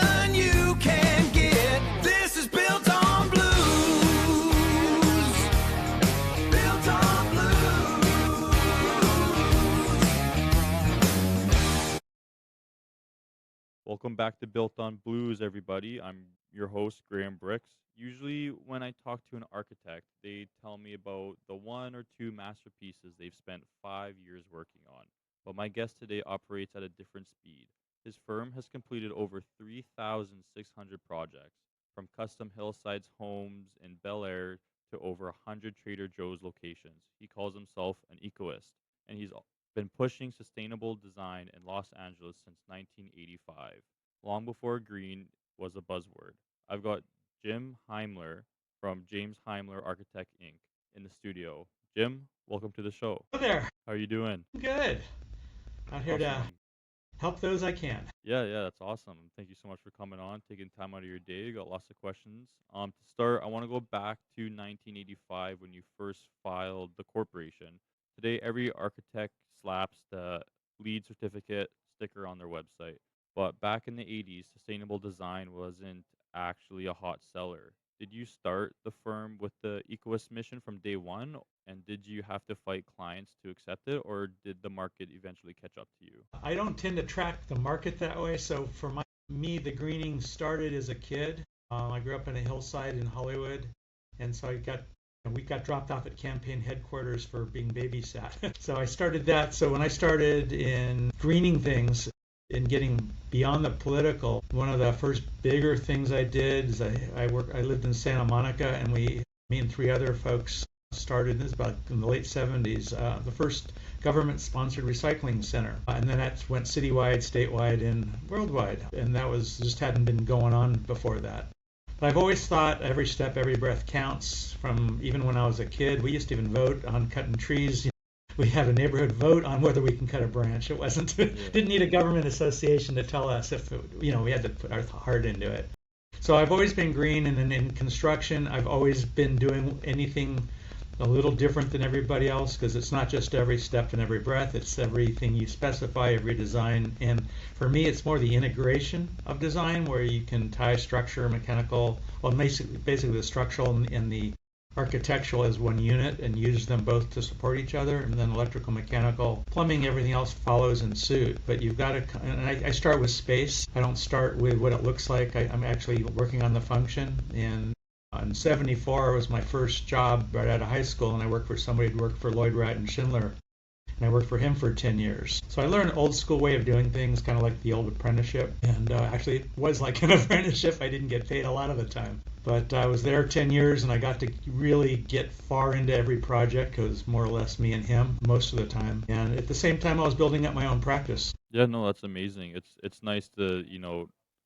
solution you can get. This is Built on Blues. Built on Blues. Welcome back to Built on Blues, everybody. I'm your host, Graham Bricks. Usually, when I talk to an architect, they tell me about the one or two masterpieces they've spent 5 years working on. But my guest today operates at a different speed. His firm has completed over 3,600 projects, from custom hillsides homes in Bel Air to over 100 Trader Joe's locations. He calls himself an Ecoist, and he's been pushing sustainable design in Los Angeles since 1985, long before green was a buzzword. I've got Jim Heimler from James Heimler Architect Inc. in the studio. Jim, welcome to the show. Hello there. How are you doing? Good. Out here to Awesome. help those I can. Yeah, that's awesome. Thank you so much for coming on, taking time out of your day. You got lots of questions. To start, I want to go back to 1985 when you first filed the corporation. Today, every architect slaps the LEED certificate sticker on their website. But back in the 80s, sustainable design wasn't actually a hot seller. Did you start the firm with the Ecoist mission from day one? And did you have to fight clients to accept it, or did the market eventually catch up to you? I don't tend to track the market that way. So for me, the greening started as a kid. I grew up in a hillside in Hollywood, and so we got dropped off at campaign headquarters for being babysat. So I started that. So when I started in greening things and getting beyond the political, one of the first bigger things I did is I lived in Santa Monica, and me and three other folks started, this about in the late 70s, the first government-sponsored recycling center. And then that went citywide, statewide, and worldwide. And that just hadn't been going on before that. But I've always thought every step, every breath counts. From even when I was a kid, we used to even vote on cutting trees. We had a neighborhood vote on whether we can cut a branch. It wasn't, didn't need a government association to tell us if, we had to put our heart into it. So I've always been green, and then in construction, I've always been doing anything a little different than everybody else, because it's not just every step and every breath, it's everything you specify, every design. And for me, it's more the integration of design, where you can tie structure, mechanical, well, basically the structural and the architectural as one unit, and use them both to support each other. And then electrical, mechanical, plumbing, everything else follows in suit. But you've got to, and I start with space. I don't start with what it looks like. I'm actually working on the function. And in 74 was my first job right out of high school, and I worked for somebody who worked for Lloyd Wright and Schindler, and I worked for him for 10 years. So I learned an old school way of doing things, kind of like the old apprenticeship, and actually it was like an apprenticeship. I didn't get paid a lot of the time, but I was there 10 years, and I got to really get far into every project, because it was more or less me and him most of the time. And at the same time, I was building up my own practice. Yeah, no, that's amazing. It's nice to,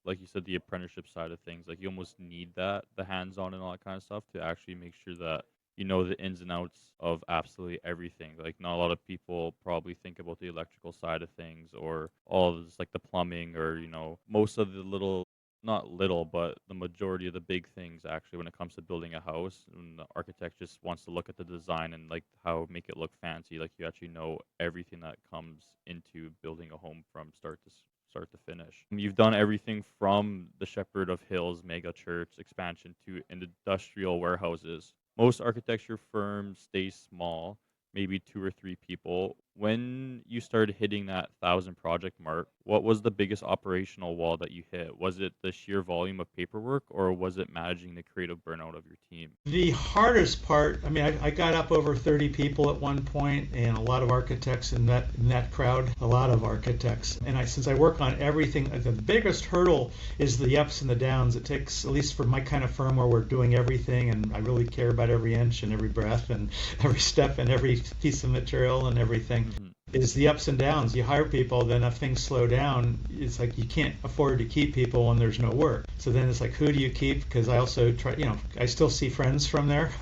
like you said, the apprenticeship side of things. Like, you almost need that, the hands-on and all that kind of stuff, to actually make sure that you know the ins and outs of absolutely everything. Like, not a lot of people probably think about the electrical side of things, or all of this, like the plumbing, or most of the not little, but the majority of the big things actually when it comes to building a house. And the architect just wants to look at the design and like how make it look fancy. Like, you actually know everything that comes into building a home from start to finish. You've done everything from the Shepherd of Hills mega church expansion to industrial warehouses. Most architecture firms stay small, maybe 2 or 3 people. When you started hitting that 1,000 project mark, what was the biggest operational wall that you hit? Was it the sheer volume of paperwork, or was it managing the creative burnout of your team? The hardest part, I got up over 30 people at one point, and a lot of architects in that crowd, a lot of architects. And since I work on everything, the biggest hurdle is the ups and the downs. It takes, at least for my kind of firm where we're doing everything, and I really care about every inch and every breath and every step and every piece of material and everything. Is the ups and downs. You hire people, then if things slow down, it's like you can't afford to keep people when there's no work. So then it's like, who do you keep? Because I also try, I still see friends from there.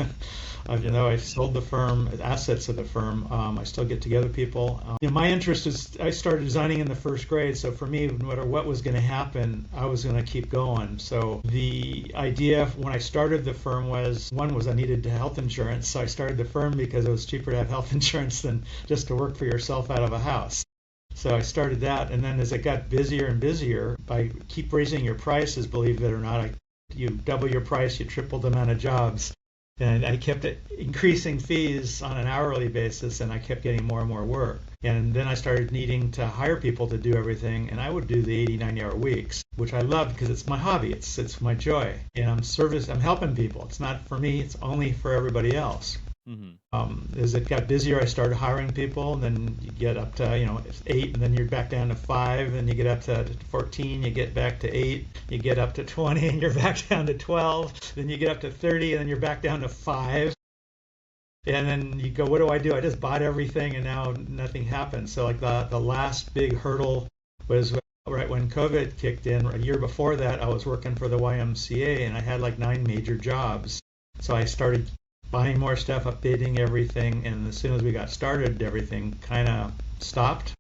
Even though I sold the firm, assets of the firm, I still get together people. My interest is, I started designing in the first grade, so for me, no matter what was going to happen, I was going to keep going. So the idea when I started the firm was I needed health insurance, so I started the firm because it was cheaper to have health insurance than just to work for yourself out of a house. So I started that, and then as it got busier and busier, by keep raising your prices, believe it or not, you double your price, you triple the amount of jobs. And I kept increasing fees on an hourly basis, and I kept getting more and more work. And then I started needing to hire people to do everything, and I would do the 80, 90-hour weeks, which I loved because it's my hobby, it's my joy, and I'm helping people. It's not for me, it's only for everybody else. As it got busier, I started hiring people, and then you get up to 8, and then you're back down to 5, and you get up to 14, you get back to 8, you get up to 20, and you're back down to 12, then you get up to 30, and then you're back down to 5, and then you go, what do? I just bought everything, and now nothing happened. So like the last big hurdle was right when COVID kicked in. A year before that, I was working for the YMCA, and I had like 9 major jobs. So I started buying more stuff, updating everything, and as soon as we got started, everything kind of stopped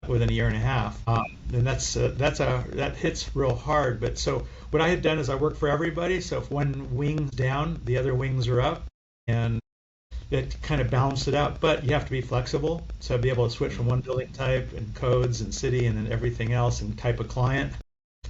within a year and a half. And that hits real hard. But so what I had done is I worked for everybody. So if one wing's down, the other wings are up, and it kind of balanced it out. But you have to be flexible, so be able to switch from one building type and codes and city and then everything else and type of client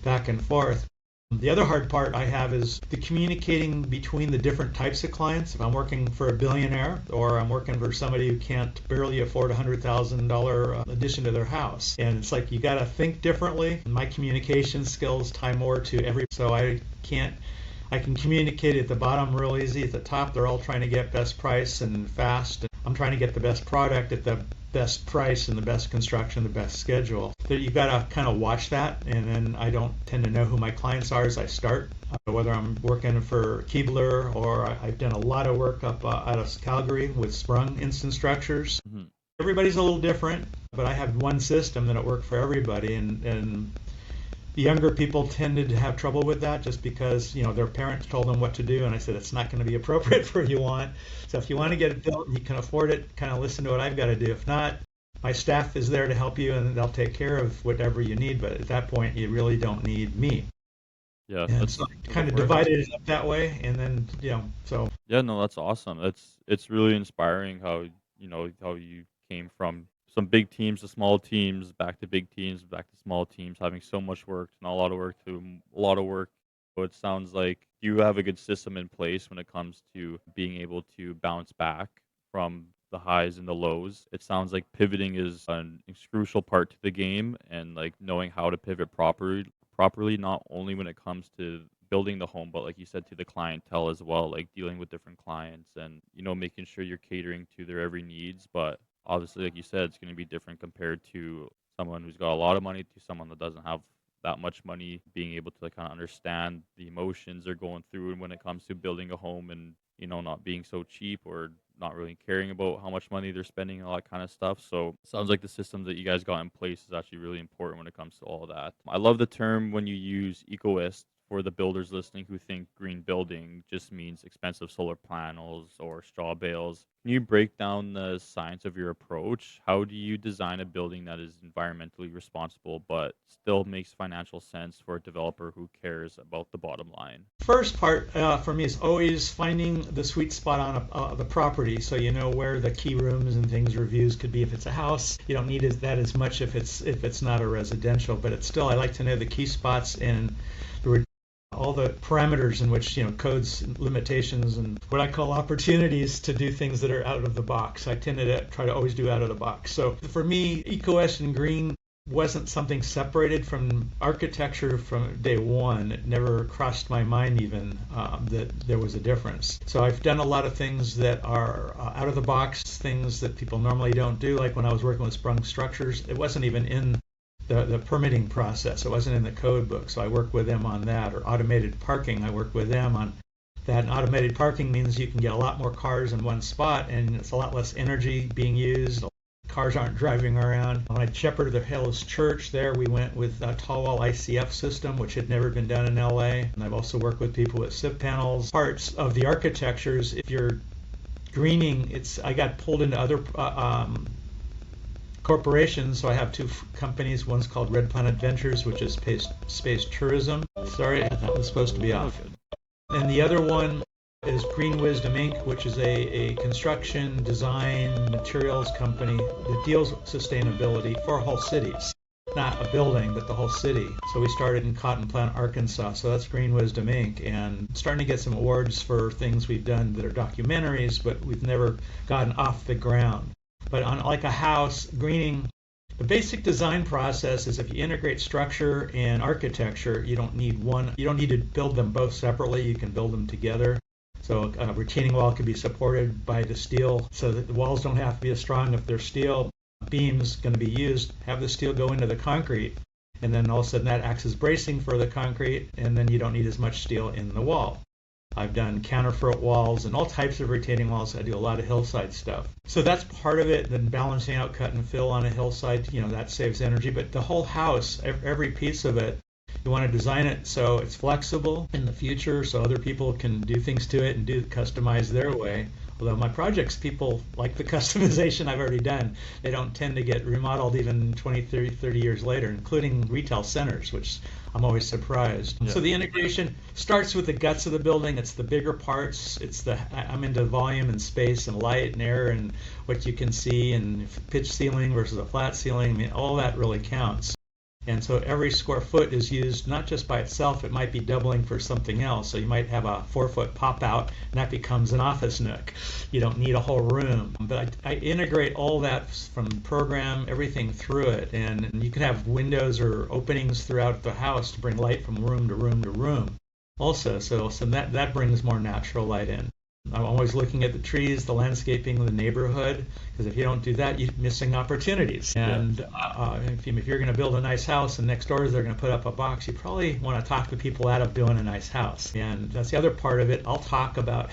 back and forth. The other hard part I have is the communicating between the different types of clients. If I'm working for a billionaire or I'm working for somebody who can't barely afford a $100,000 addition to their house. And it's like you got to think differently. My communication skills tie more to so I can communicate at the bottom real easy. At the top, they're all trying to get best price and fast. I'm trying to get the best product at the best price and the best construction, the best schedule. So you got to kind of watch that, and then I don't tend to know who my clients are as I start, whether I'm working for Keebler or I've done a lot of work up out of Calgary with sprung instant structures. Everybody's a little different, but I have one system that'll work for everybody, and the younger people tended to have trouble with that just because their parents told them what to do, and I said it's not going to be appropriate for what you want. So if you want to get it built and you can afford it, kind of listen to what I've got to do. If not, my staff is there to help you, and they'll take care of whatever you need. But at that point, you really don't need me. Yeah, And that's so I kind of divided it up that way, and then so. Yeah, no, that's awesome. It's really inspiring how you came from some big teams to small teams, back to big teams, back to small teams, having so much work, not a lot of work to a lot of work. So it sounds like you have a good system in place when it comes to being able to bounce back from the highs and the lows. It sounds like pivoting is an crucial part to the game, and like knowing how to pivot properly, not only when it comes to building the home, but like you said, to the clientele as well, like dealing with different clients and making sure you're catering to their every needs. But obviously, like you said, it's going to be different compared to someone who's got a lot of money to someone that doesn't have that much money, being able to kind of understand the emotions they're going through when it comes to building a home, and not being so cheap or not really caring about how much money they're spending and all that kind of stuff. So it sounds like the system that you guys got in place is actually really important when it comes to all that. I love the term when you use Ecoist. For the builders listening who think green building just means expensive solar panels or straw bales, can you break down the science of your approach? How do you design a building that is environmentally responsible but still makes financial sense for a developer who cares about the bottom line? First part for me is always finding the sweet spot on the property, so you know where the key rooms and things reviews could be. If it's a house, you don't need that as much if it's not a residential, but it's still, I like to know the key spots and all the parameters in which codes, limitations, and what I call opportunities to do things that are out of the box. I tend to try to always do out of the box. So for me, Ecoist and green wasn't something separated from architecture from day one. It never crossed my mind even that there was a difference. So I've done a lot of things that are out of the box, things that people normally don't do. Like when I was working with sprung structures, it wasn't even in the permitting process. It wasn't in the code book, so I worked with them on that. Or automated parking, I worked with them on that. And automated parking means you can get a lot more cars in one spot, and it's a lot less energy being used. Cars aren't driving around. When I shepherded the Hills Church there, we went with a tall wall ICF system, which had never been done in LA. And I've also worked with people with SIP panels. Parts of the architectures, if you're greening, I got pulled into other corporations, so I have 2 companies. One's called Red Planet Ventures, which is space tourism. Sorry, that was supposed to be off. And the other one is Green Wisdom Inc., which is a construction, design, materials company that deals with sustainability for whole cities. Not a building, but the whole city. So we started in Cotton Plant, Arkansas. So that's Green Wisdom Inc. And starting to get some awards for things we've done that are documentaries, but we've never gotten off the ground. But on like a house, greening, the basic design process is if you integrate structure and architecture, you don't need to build them both separately. You can build them together. So a retaining wall can be supported by the steel so that the walls don't have to be as strong if they're steel. Beams going to be used, have the steel go into the concrete, and then all of a sudden that acts as bracing for the concrete, and then you don't need as much steel in the wall. I've done counterfeit walls and all types of retaining walls. I do a lot of hillside stuff. So that's part of it. Then balancing out cut and fill on a hillside, that saves energy. But the whole house, every piece of it, you want to design it so it's flexible in the future so other people can do things to it and customize their way. Although my projects, people like the customization I've already done. They don't tend to get remodeled even 20, 30 years later, including retail centers, which I'm always surprised. Yeah. So the integration starts with the guts of the building. It's the bigger parts. I'm into volume and space and light and air and what you can see and pitch ceiling versus a flat ceiling. I mean, all that really counts. And so every square foot is used not just by itself, it might be doubling for something else. So you might have a 4-foot pop out and that becomes an office nook. You don't need a whole room. But I integrate all that from program, everything through it. And you can have windows or openings throughout the house to bring light from room to room to room. Also, so that brings more natural light in. I'm always looking at the trees, the landscaping, the neighborhood, because if you don't do that, you're missing opportunities. And if you're going to build a nice house and next door they're going to put up a box, you probably want to talk the people out of doing a nice house. And that's the other part of it. I'll talk about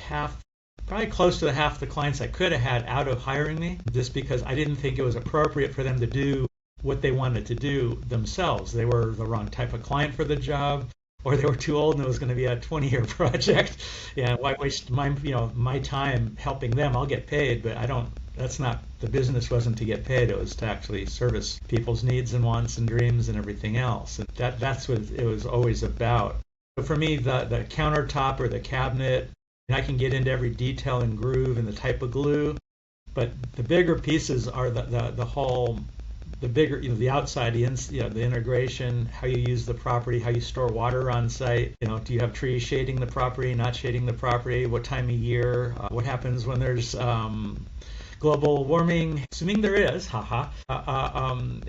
probably close to half the clients I could have had out of hiring me, just because I didn't think it was appropriate for them to do what they wanted to do themselves. They were the wrong type of client for the job, or they were too old and it was going to be a 20-year project. Yeah, why waste my time helping them? I'll get paid, but that's not, the business wasn't to get paid. It was to actually service people's needs and wants and dreams and everything else. And that's what it was always about. So for me, the countertop or the cabinet, I can get into every detail and groove and the type of glue, but the bigger pieces are the whole, the bigger, the outside, the integration, how you use the property, how you store water on site. Do you have trees shading the property, not shading the property? What time of year? What happens when there's global warming? Assuming there is, and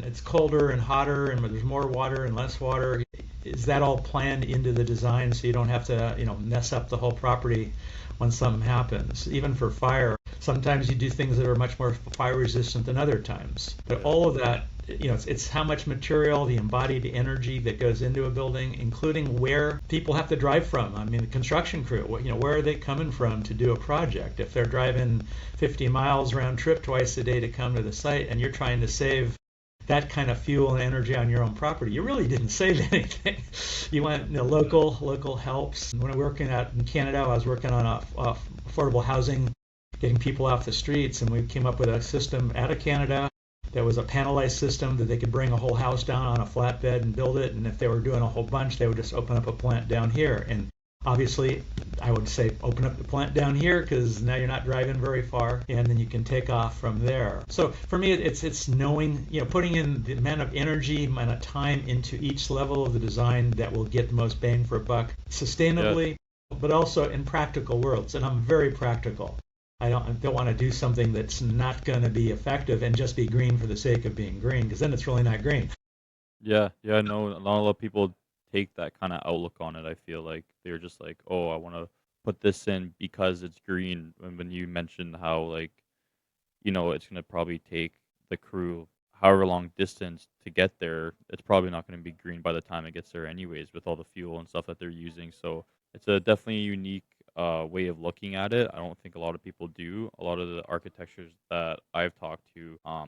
it's colder and hotter, and there's more water and less water. Is that all planned into the design so you don't have to, mess up the whole property when something happens? Even for fire, sometimes you do things that are much more fire resistant than other times. But all of that, it's how much material, the embodied energy that goes into a building, including where people have to drive from. I mean, the construction crew, where are they coming from to do a project? If they're driving 50 miles round trip twice a day to come to the site and you're trying to save that kind of fuel and energy on your own property, you really didn't save anything. You went local helps. When I was working out in Canada, I was working on affordable housing, getting people off the streets, and we came up with a system out of Canada that was a panelized system that they could bring a whole house down on a flatbed and build it. And if they were doing a whole bunch, they would just open up a plant down here. And obviously, I would say open up the plant down here because now you're not driving very far, and then you can take off from there. So for me, it's knowing, putting in the amount of energy, amount of time into each level of the design that will get the most bang for a buck sustainably, but also in practical worlds. And I'm very practical. I don't want to do something that's not going to be effective and just be green for the sake of being green, because then it's really not green. No, a lot of people take that kind of outlook on it. I feel like they're just like, oh, I want to put this in because it's green. And when you mentioned how, it's going to probably take the crew however long distance to get there, it's probably not going to be green by the time it gets there anyways, with all the fuel and stuff that they're using. So it's a definitely unique way of looking at it. I don't think a lot of people do. A lot of the architectures that I've talked to I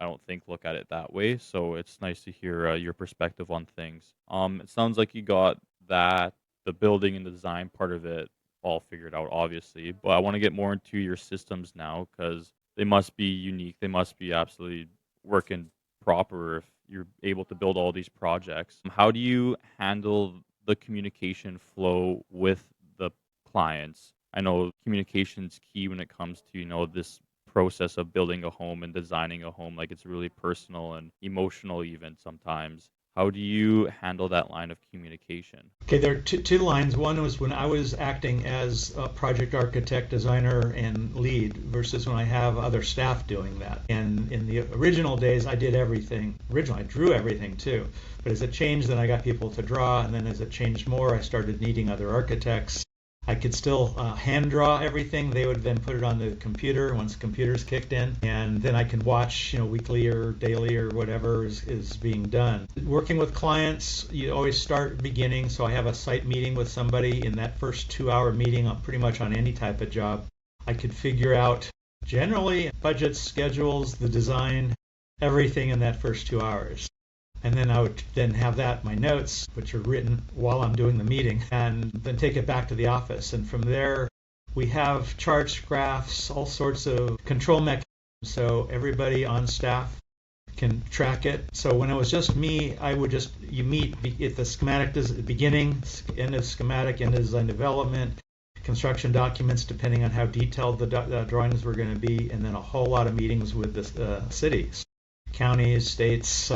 don't think look at it that way. So it's nice to hear your perspective on things. It sounds like you got the building and the design part of it all figured out, obviously. But I want to get more into your systems now, because they must be unique. They must be absolutely working proper if you're able to build all these projects. How do you handle the communication flow with the clients. I know communication's key when it comes to, this process of building a home and designing a home. Like, it's really personal and emotional even sometimes. How do you handle that line of communication? Okay, there are two lines. One was when I was acting as a project architect, designer, and lead versus when I have other staff doing that. And in the original days, I did everything. Originally, I drew everything too. But as it changed, then I got people to draw. And then as it changed more, I started needing other architects. I could still hand draw everything. They would then put it on the computer once computers kicked in, and then I can watch, weekly or daily or whatever is being done. Working with clients, you always start at the beginning. So I have a site meeting with somebody. In that first 2-hour meeting, pretty much on any type of job, I could figure out generally budgets, schedules, the design, everything in that first 2 hours. And then I would then have my notes, which are written while I'm doing the meeting, and then take it back to the office. And from there, we have charts, graphs, all sorts of control mechanisms so everybody on staff can track it. So when it was just me, I would you meet at the schematic beginning, end of schematic, end of design development, construction documents, depending on how detailed the drawings were going to be, and then a whole lot of meetings with the cities, counties, states,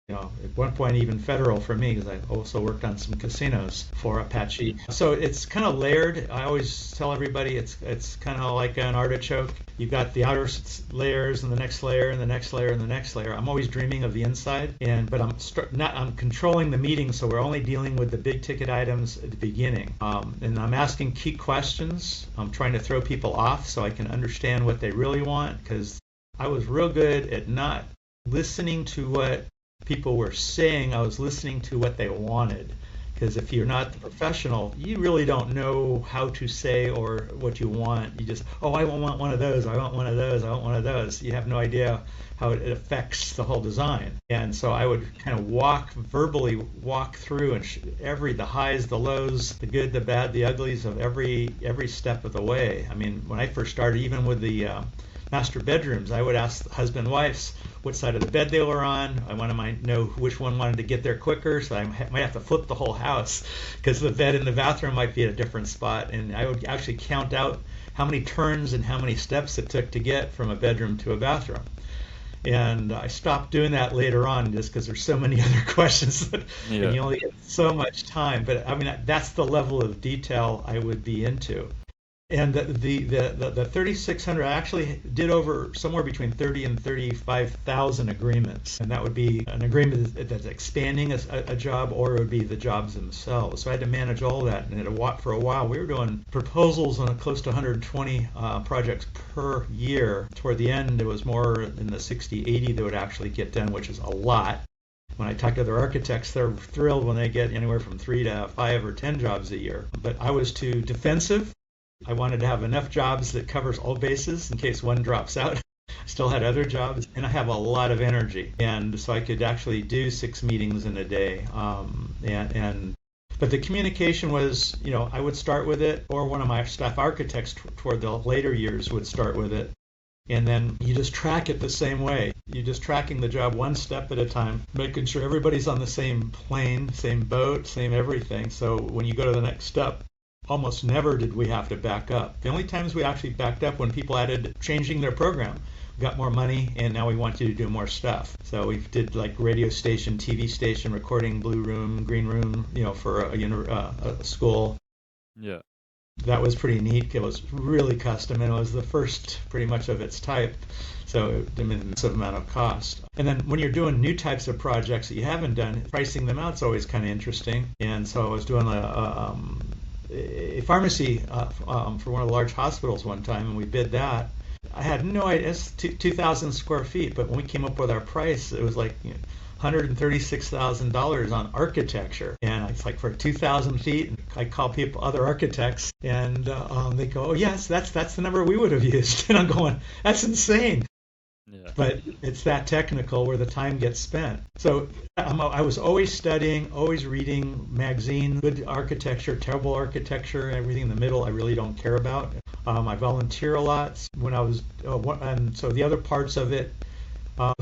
at one point even federal for me, because I also worked on some casinos for Apache. So it's kind of layered. I always tell everybody it's kind of like an artichoke. You've got the outer layers and the next layer and the next layer and the next layer. I'm always dreaming of the inside, but I'm controlling the meeting, so we're only dealing with the big ticket items at the beginning. And I'm asking key questions. I'm trying to throw people off so I can understand what they really want, because I was real good at not listening to what people were saying. I was listening to what they wanted, because if you're not the professional, you really don't know how to say or what you want. You just, I want one of those, I want one of those, I want one of those. You have no idea how it affects the whole design. And so I would kind of verbally walk through and the highs, the lows, the good, the bad, the uglies of every step of the way. I mean, when I first started, even with the master bedrooms, I would ask the husband and wives what side of the bed they were on. I want to know which one wanted to get there quicker, so I might have to flip the whole house because the bed in the bathroom might be at a different spot. And I would actually count out how many turns and how many steps it took to get from a bedroom to a bathroom. And I stopped doing that later on just because there's so many other questions and you only get so much time. But I mean, that's the level of detail I would be into. And the 3,600, I actually did over somewhere between 30 and 35,000 agreements. And that would be an agreement that's expanding a job, or it would be the jobs themselves. So I had to manage all that. And for a while, we were doing proposals on close to 120 projects per year. Toward the end, it was more in the 60, 80 that would actually get done, which is a lot. When I talk to other architects, they're thrilled when they get anywhere from 3 to 5 or 10 jobs a year. But I was too defensive. I wanted to have enough jobs that covers all bases in case one drops out. I still had other jobs, and I have a lot of energy, and so I could actually do 6 meetings in a day. But the communication was, I would start with it, or one of my staff architects toward the later years would start with it, and then you just track it the same way. You're just tracking the job one step at a time, making sure everybody's on the same plane, same boat, same everything. So when you go to the next step, almost never did we have to back up. The only times we actually backed up when people changing their program. We got more money, and now we want you to do more stuff. So we did like radio station, TV station, recording, blue room, green room, for a school. Yeah. That was pretty neat. It was really custom, and it was the first pretty much of its type. So it didn't a massive amount of cost. And then when you're doing new types of projects that you haven't done, pricing them out is always kind of interesting. And so I was doing a pharmacy for one of the large hospitals one time, and we bid that. I had no idea. It's 2,000 square feet, but when we came up with our price, it was like $136,000 on architecture, and it's like for 2,000 feet. I call people, other architects, and they go, "Oh yes, that's the number we would have used." And I'm going, "That's insane." Yeah. But it's that technical where the time gets spent. So I was always studying, always reading magazine, good architecture, terrible architecture, everything in the middle I really don't care about. I volunteer a lot when I was, and so the other parts of it, I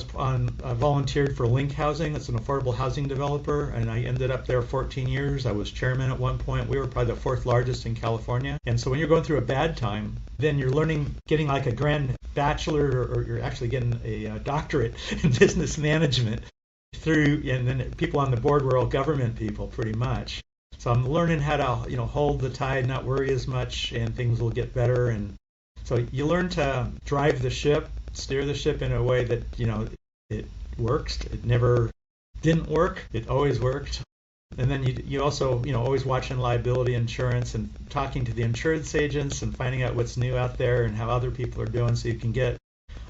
volunteered for Link Housing. It's an affordable housing developer, and I ended up there 14 years. I was chairman at one point. We were probably the fourth largest in California. And so when you're going through a bad time, then you're learning, getting like a grand bachelor, or you're actually getting a doctorate in business management through, and then people on the board were all government people pretty much. So I'm learning how to, hold the tide, not worry as much, and things will get better. And so you learn to drive the ship, steer the ship in a way that, it works. It never didn't work. It always worked. And then you also, always watching liability insurance and talking to the insurance agents and finding out what's new out there and how other people are doing, so you can get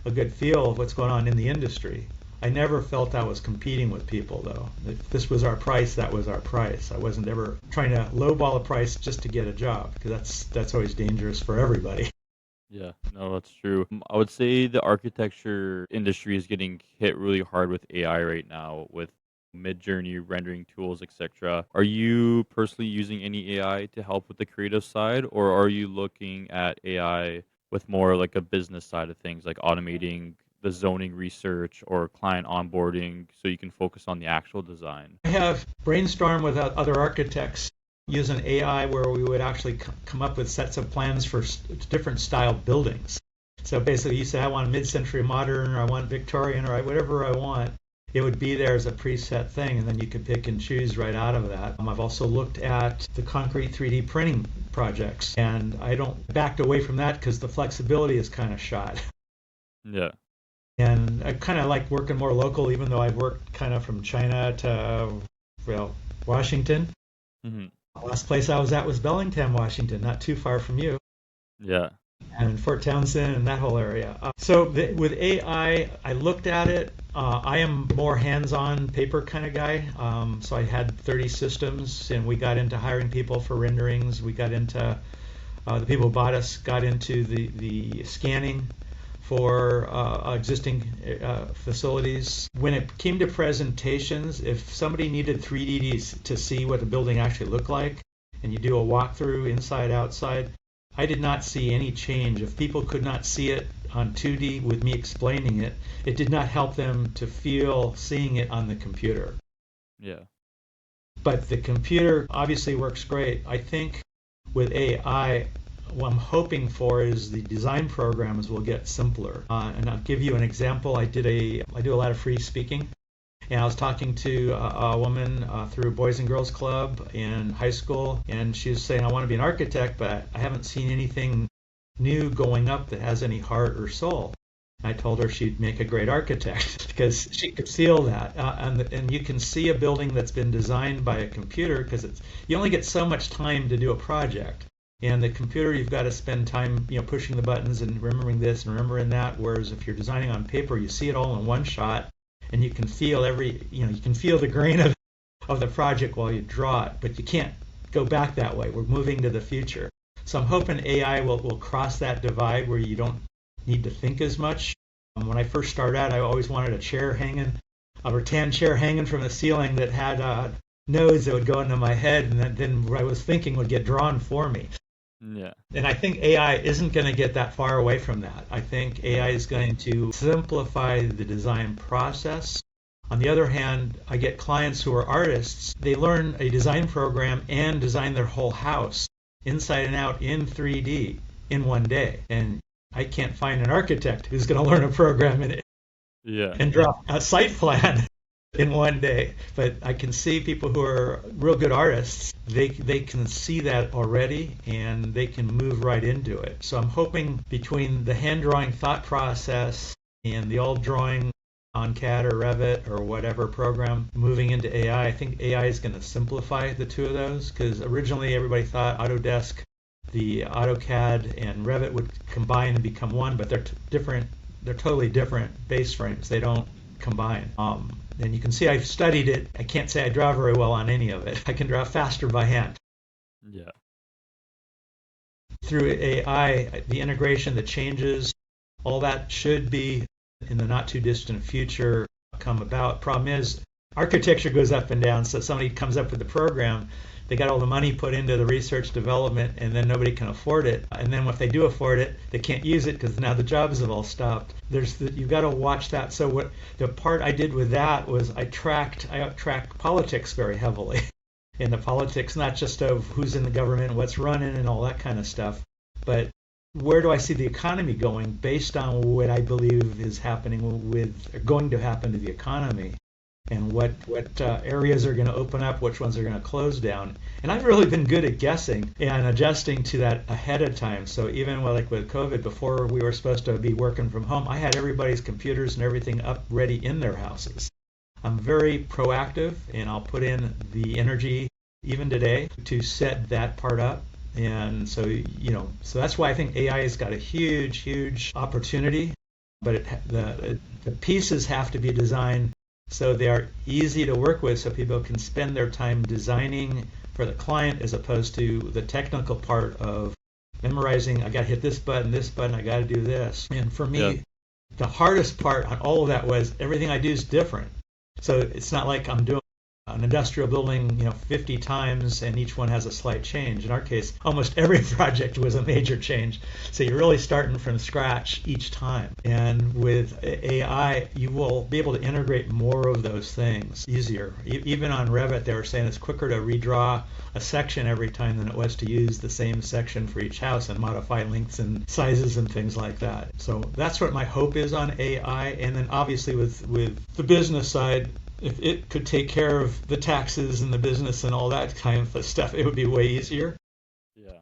a good feel of what's going on in the industry. I never felt I was competing with people, though. If this was our price, that was our price. I wasn't ever trying to lowball a price just to get a job, because that's always dangerous for everybody. Yeah, no, that's true. I would say the architecture industry is getting hit really hard with AI right now, with mid-journey rendering tools, etc. Are you personally using any AI to help with the creative side, or are you looking at AI with more like a business side of things, like automating the zoning research or client onboarding so you can focus on the actual design? I have brainstormed with other architects using AI, where we would actually come up with sets of plans for different style buildings. So basically, you say, I want mid-century modern, or I want Victorian, or whatever I want. It would be there as a preset thing, and then you could pick and choose right out of that. I've also looked at the concrete 3D printing projects, and I don't backed away from that because the flexibility is kind of shot. Yeah. And I kind of like working more local, even though I've worked kind of from China to, Washington. Hmm. The last place I was at was Bellingham, Washington, not too far from you, Yeah. and Fort Townsend and that whole area. With AI, I looked at it. I am more hands-on paper kind of guy. So I had 30 systems, and we got into hiring people for renderings. We got into, the people who bought us got into the scanning for existing facilities. When it came to presentations, if somebody needed 3D to see what the building actually looked like, and you do a walkthrough inside, outside, I did not see any change. If people could not see it on 2D with me explaining it, it did not help them to feel seeing it on the computer. Yeah. But the computer obviously works great. I think with AI, what I'm hoping for is the design programs will get simpler. And I'll give you an example. I do a lot of free speaking, and I was talking to a woman through Boys and Girls Club in high school, and she was saying, I want to be an architect, but I haven't seen anything new going up that has any heart or soul. I told her she'd make a great architect because she could feel that. And you can see a building that's been designed by a computer, because you only get so much time to do a project. And the computer, you've got to spend time, pushing the buttons and remembering this and remembering that. Whereas if you're designing on paper, you see it all in one shot, and you can feel you can feel the grain of the project while you draw it. But you can't go back that way. We're moving to the future. So I'm hoping AI will cross that divide where you don't need to think as much. When I first started out, I always wanted a rattan chair hanging from the ceiling that had nodes that would go into my head, and then what I was thinking would get drawn for me. Yeah. And I think AI isn't going to get that far away from that. I think AI is going to simplify the design process. On the other hand, I get clients who are artists. They learn a design program and design their whole house inside and out in 3D in one day. And I can't find an architect who's going to learn a program in it Yeah. and draw a site plan in one day. But I can see people who are real good artists, they can see that already, and they can move right into it. So I'm hoping between the hand drawing thought process and the old drawing on CAD or Revit or whatever program moving into AI, I think AI is going to simplify the two of those, because originally everybody thought Autodesk, the AutoCAD and Revit would combine and become one, but they're different. They're totally different base frames. They don't combine. And you can see I've studied it. I can't say I draw very well on any of it. I can draw faster by hand. Yeah. Through AI, the integration, the changes, all that should be in the not too distant future come about. Problem is, architecture goes up and down, so somebody comes up with a program, they got all the money put into the research development, and then nobody can afford it. And then if they do afford it, they can't use it because now the jobs have all stopped. You've got to watch that. So what the part I did with that was I tracked politics very heavily. In the politics, not just of who's in the government, what's running, and all that kind of stuff, but where do I see the economy going based on what I believe is happening going to happen to the economy, and what areas are going to open up, which ones are going to close down. And I've really been good at guessing and adjusting to that ahead of time. So even with COVID, before we were supposed to be working from home, I had everybody's computers and everything up ready in their houses. I'm very proactive, and I'll put in the energy even today to set that part up. And so, so that's why I think AI has got a huge opportunity, but the pieces have to be designed so they are easy to work with, so people can spend their time designing for the client as opposed to the technical part of memorizing, I got to hit this button, I got to do this. And for me, the hardest part on all of that was everything I do is different. So it's not like I'm doing an industrial building, 50 times, and each one has a slight change. In our case, almost every project was a major change. So you're really starting from scratch each time. And with AI, you will be able to integrate more of those things easier. Even on Revit, they were saying it's quicker to redraw a section every time than it was to use the same section for each house and modify lengths and sizes and things like that. So that's what my hope is on AI. And then obviously with the business side, if it could take care of the taxes and the business and all that kind of stuff, it would be way easier. Yeah.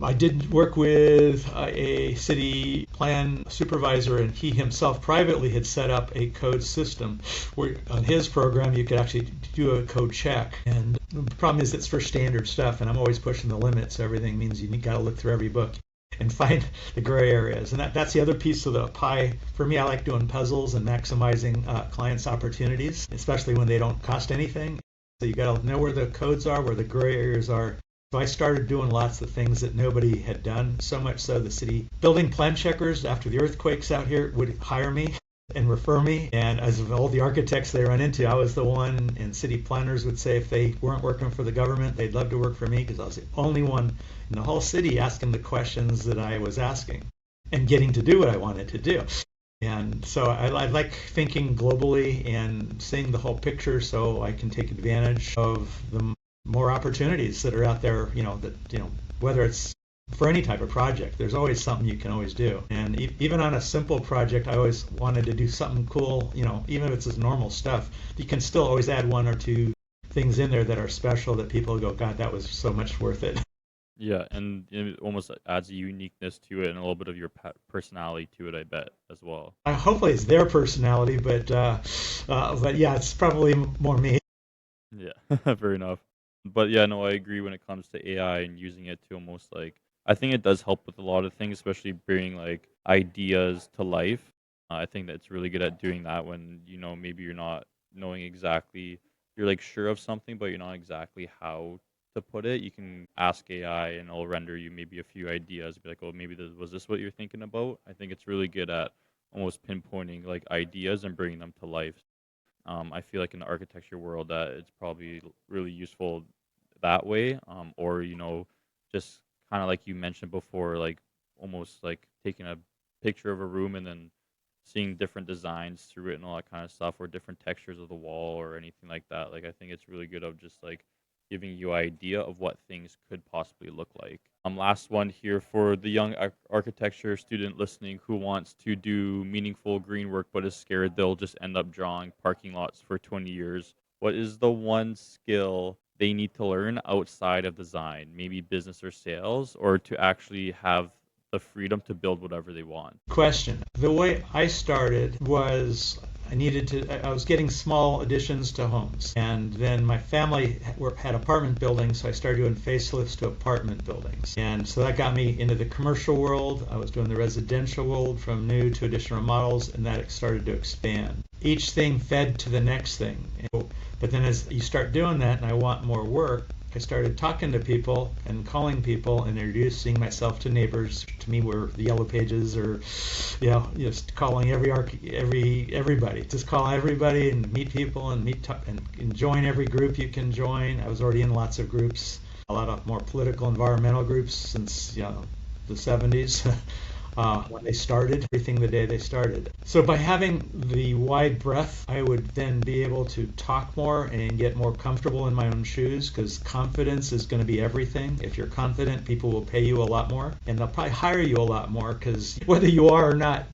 I did work with a city plan supervisor, and he himself privately had set up a code system where on his program you could actually do a code check. And the problem is it's for standard stuff, and I'm always pushing the limits. So everything means you got to look through every book and find the gray areas. And that's the other piece of the pie. For me, I like doing puzzles and maximizing clients' opportunities, especially when they don't cost anything. So you got to know where the codes are, where the gray areas are. So I started doing lots of things that nobody had done, so much so the city building plan checkers after the earthquakes out here would hire me and refer me. And as of all the architects they run into, I was the one, and city planners would say if they weren't working for the government, they'd love to work for me because I was the only one in the whole city asking the questions that I was asking and getting to do what I wanted to do. And so I like thinking globally and seeing the whole picture so I can take advantage of the more opportunities that are out there, whether it's for any type of project, there's always something you can always do. And even on a simple project, I always wanted to do something cool, even if it's just normal stuff, you can still always add one or two things in there that are special that people go, God, that was so much worth it. Yeah, and it almost adds a uniqueness to it and a little bit of your personality to it, I bet, as well. Hopefully it's their personality, but yeah, it's probably more me. Yeah, fair enough. But yeah, no, I agree when it comes to AI and using it to almost I think it does help with a lot of things, especially bringing ideas to life. I think that it's really good at doing that when, maybe you're not knowing exactly, you're sure of something, but you're not exactly how to put it. You can ask AI and it'll render you maybe a few ideas, be like, oh, maybe was this what you're thinking about? I think it's really good at almost pinpointing ideas and bringing them to life. I feel like in the architecture world that it's probably really useful that way, or just kind of like you mentioned before, almost taking a picture of a room and then seeing different designs through it and all that kind of stuff, or different textures of the wall or anything like that. I think it's really good of just giving you an idea of what things could possibly look like. Last one here for the young architecture student listening who wants to do meaningful green work but is scared they'll just end up drawing parking lots for 20 years. What is the one skill they need to learn outside of design, maybe business or sales, or to actually have the freedom to build whatever they want? Question. The way I started was I was getting small additions to homes, and then my family had apartment buildings, so I started doing facelifts to apartment buildings, and so that got me into the commercial world. I was doing the residential world from new to additional models, and that started to expand. Each thing fed to the next thing, but then as you start doing that and I want more work, I started talking to people and calling people and introducing myself to neighbors. To me, were the yellow pages, or just calling everybody. Just call everybody and meet people and join every group you can join. I was already in lots of groups, a lot of more political, environmental groups since the 70s. When they started, everything the day they started. So by having the wide breadth, I would then be able to talk more and get more comfortable in my own shoes, because confidence is going to be everything. If you're confident, people will pay you a lot more, and they'll probably hire you a lot more, because whether you are or not,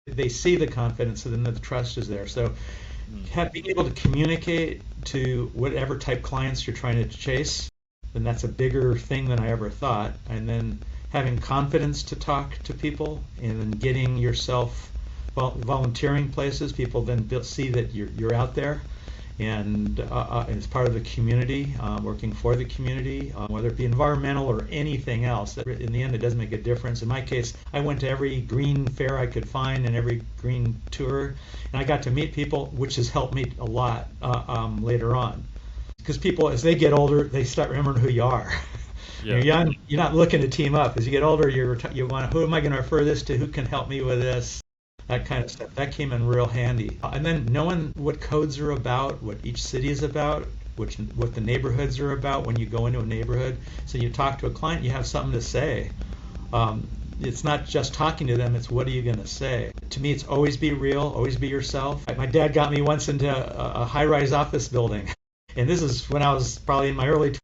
they see the confidence, and then the trust is there. So being able to communicate to whatever type clients you're trying to chase, then that's a bigger thing than I ever thought. And then having confidence to talk to people, and then getting yourself volunteering places, people then see that you're out there, and as part of the community, working for the community, whether it be environmental or anything else. In the end, it doesn't make a difference. In my case, I went to every green fair I could find and every green tour, and I got to meet people, which has helped me a lot later on. Because people, as they get older, they start remembering who you are. Yeah. You're young, you're not looking to team up. As you get older, you want, who am I going to refer this to? Who can help me with this? That kind of stuff. That came in real handy. And then knowing what codes are about, what each city is about, what the neighborhoods are about when you go into a neighborhood. So you talk to a client, you have something to say. It's not just talking to them, it's what are you going to say. To me, it's always be real, always be yourself. My dad got me once into a high-rise office building. And this is when I was probably in my early 20s,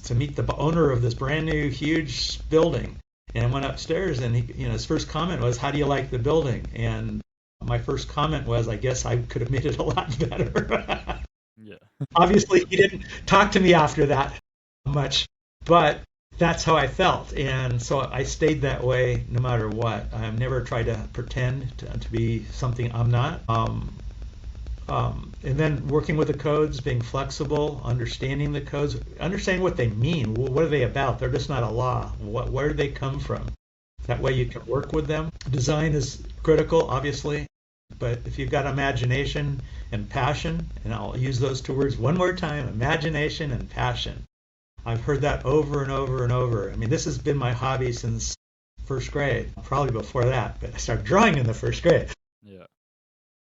to meet the owner of this brand new huge building. And I went upstairs, and his first comment was, "How do you like the building?" And my first comment was, "I guess I could have made it a lot better." Yeah. Obviously, he didn't talk to me after that much, but that's how I felt. And so I stayed that way no matter what. I've never tried to pretend to be something I'm not. And then working with the codes, being flexible, understanding the codes, understanding what they mean. What are they about? They're just not a law. Where do they come from? That way you can work with them. Design is critical, obviously, but if you've got imagination and passion, and I'll use those two words one more time, imagination and passion. I've heard that over and over and over. I mean, this has been my hobby since first grade, probably before that, but I started drawing in the first grade. Yeah.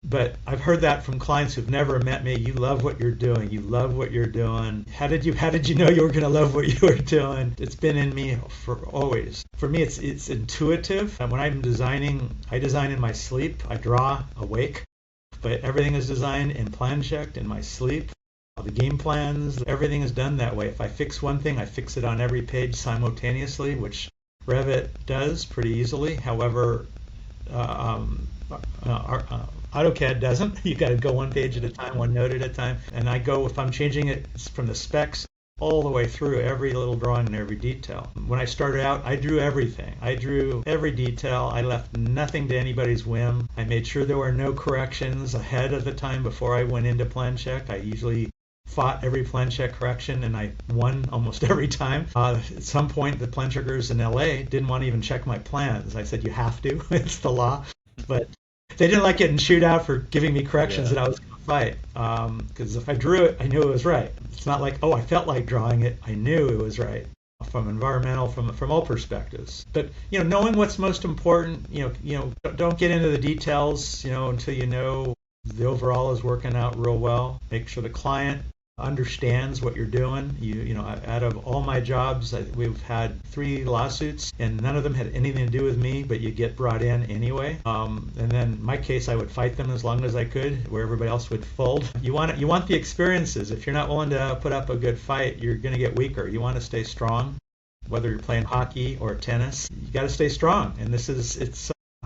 But I've heard that from clients who've never met me. You love what you're doing. You love what you're doing. How did you know you were going to love what you were doing? It's been in me for always. For me, it's intuitive. And when I'm designing, I design in my sleep. I draw awake. But everything is designed and plan checked in my sleep. The game plans, everything is done that way. If I fix one thing, I fix it on every page simultaneously, which Revit does pretty easily. However, AutoCAD doesn't. You got to go one page at a time, one note at a time. And I go, if I'm changing it from the specs all the way through every little drawing and every detail. When I started out, I drew everything. I drew every detail. I left nothing to anybody's whim. I made sure there were no corrections ahead of the time before I went into plan check. I usually fought every plan check correction, and I won almost every time. At some point, the plan checkers in LA didn't want to even check my plans. I said, you have to. It's the law. But they didn't like getting chewed out for giving me corrections that I was going to fight. Because if I drew it, I knew it was right. It's not like, I felt like drawing it. I knew it was right. From environmental, from all perspectives. But knowing what's most important. Don't get into the details. Until you know the overall is working out real well. Make sure the client understands what you're doing. Out of all my jobs, we've had 3 lawsuits, and none of them had anything to do with me, but you get brought in anyway. And then in my case, I would fight them as long as I could, where everybody else would fold. You want the experiences. If you're not willing to put up a good fight, you're going to get weaker. You want to stay strong, whether you're playing hockey or tennis. You got to stay strong. And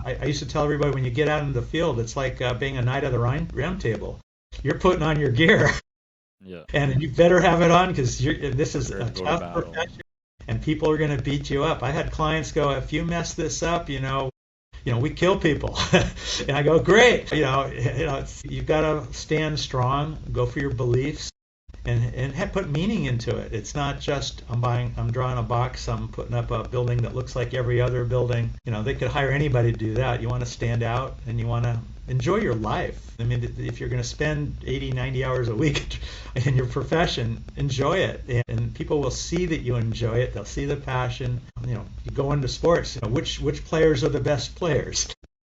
I used to tell everybody, when you get out into the field, it's like being a knight of the round table. You're putting on your gear. Yeah. And you better have it on, because this is Prepare a to go to tough battle. profession, and people are going to beat you up. I had clients go, if you mess this up, we kill people. And I go, great. You've got to stand strong, go for your beliefs, and put meaning into it. It's not just I'm drawing a box, I'm putting up a building that looks like every other building. They could hire anybody to do that. You want to stand out and you want to enjoy your life. I mean, if you're going to spend 80, 90 hours a week in your profession, enjoy it. And people will see that you enjoy it. They'll see the passion. You go into sports, which players are the best players.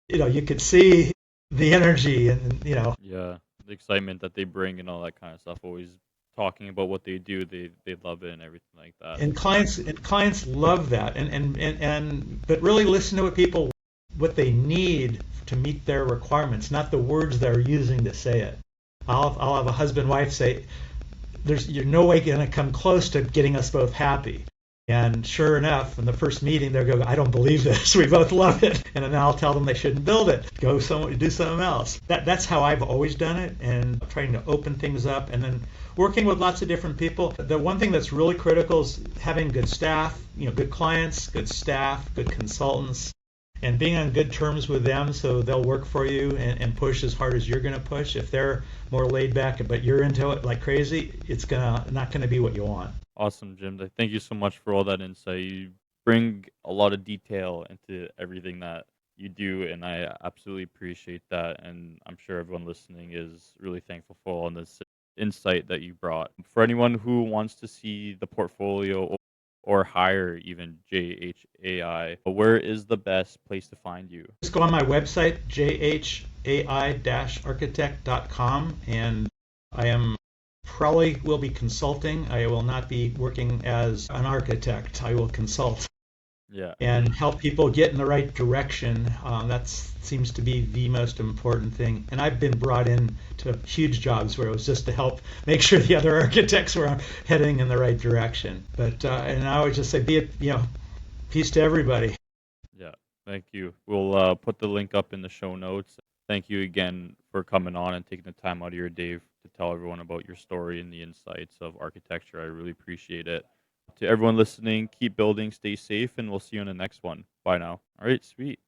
You could see the energy and. Yeah, the excitement that they bring and all that kind of stuff. Always talking about what they do, they love it and everything like that. And clients love that. But really listen to what they need to meet their requirements, not the words they're using to say it. I'll have a husband wife say, you're no way going to come close to getting us both happy. And sure enough, in the first meeting, they'll go, I don't believe this. We both love it. And then I'll tell them they shouldn't build it. Do something else. That's how I've always done it, and trying to open things up and then working with lots of different people. The one thing that's really critical is having good staff, good clients, good staff, good consultants, and being on good terms with them so they'll work for you and push as hard as you're going to push. If they're more laid back but you're into it like crazy, it's not going to be what you want. Awesome, Jim. Thank you so much for all that insight. You bring a lot of detail into everything that you do, and I absolutely appreciate that. And I'm sure everyone listening is really thankful for all this insight that you brought. For anyone who wants to see the portfolio or hire even JHAI, where is the best place to find you? Just go on my website, jhai-architect.com, and I probably will be consulting. I will not be working as an architect. I will consult. Yeah. And help people get in the right direction. That seems to be the most important thing. And I've been brought in to huge jobs where it was just to help make sure the other architects were heading in the right direction. But and I would just say, peace to everybody. Yeah, thank you. We'll put the link up in the show notes. Thank you again for coming on and taking the time out of your day to tell everyone about your story and the insights of architecture. I really appreciate it. To everyone listening, keep building, stay safe, and we'll see you in the next one. Bye now. All right, sweet.